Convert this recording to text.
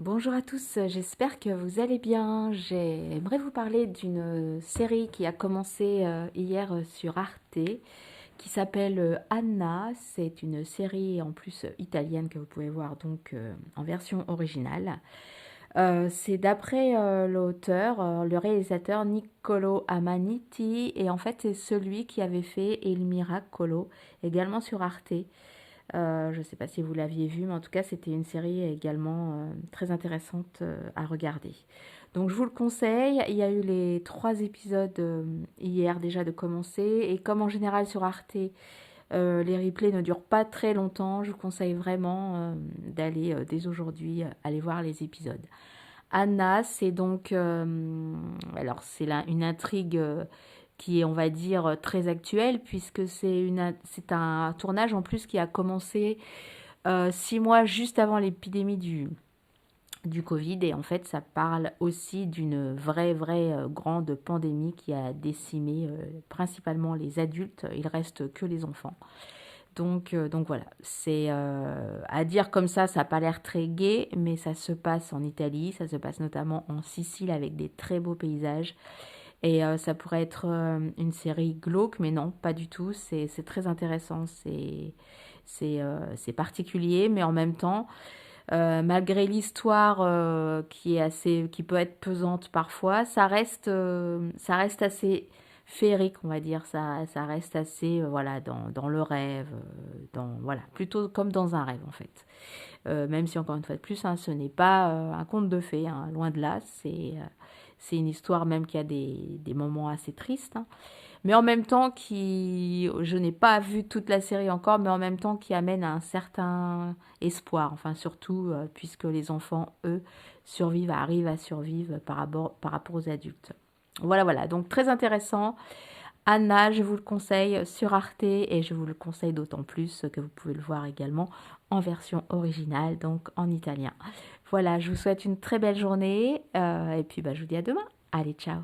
Bonjour à tous, j'espère que vous allez bien. J'aimerais vous parler d'une série qui a commencé hier sur Arte, qui s'appelle Anna. C'est une série en plus italienne que vous pouvez voir donc en version originale. C'est d'après l'auteur, le réalisateur Niccolo Amaniti, et en fait c'est celui qui avait fait Il Miracolo, également sur Arte. Je ne sais pas si vous l'aviez vu, mais en tout cas, c'était une série également très intéressante à regarder. Donc, je vous le conseille. Il y a eu les 3 épisodes hier déjà de commencer. Et comme en général sur Arte, les replays ne durent pas très longtemps, je vous conseille vraiment d'aller dès aujourd'hui aller voir les épisodes. Anna, c'est donc, alors c'est une intrigue qui est, on va dire, très actuelle, puisque c'est un tournage en plus qui a commencé 6 mois juste avant l'épidémie du Covid. Et en fait, ça parle aussi d'une vraie grande pandémie qui a décimé principalement les adultes. Il reste que les enfants. Donc voilà, c'est à dire comme ça n'a pas l'air très gai, mais ça se passe en Italie, ça se passe notamment en Sicile avec des très beaux paysages. Et ça pourrait être une série glauque, mais non, pas du tout. C'est très intéressant, c'est particulier, mais en même temps, malgré l'histoire qui peut être pesante parfois, ça reste assez féerique, on va dire. Ça reste assez, voilà, dans le rêve, voilà, plutôt comme dans un rêve en fait. Même si encore une fois de plus, hein, ce n'est pas un conte de fées, hein, loin de là. C'est une histoire même qui a des moments assez tristes, hein, mais en même temps je n'ai pas vu toute la série encore, mais en même temps qui amène à un certain espoir, enfin surtout puisque les enfants, eux, arrivent à survivre par rapport aux adultes. Voilà, donc très intéressant. Anna, je vous le conseille sur Arte et je vous le conseille d'autant plus que vous pouvez le voir également en version originale, donc en italien. Voilà, je vous souhaite une très belle journée et puis je vous dis à demain. Allez, ciao.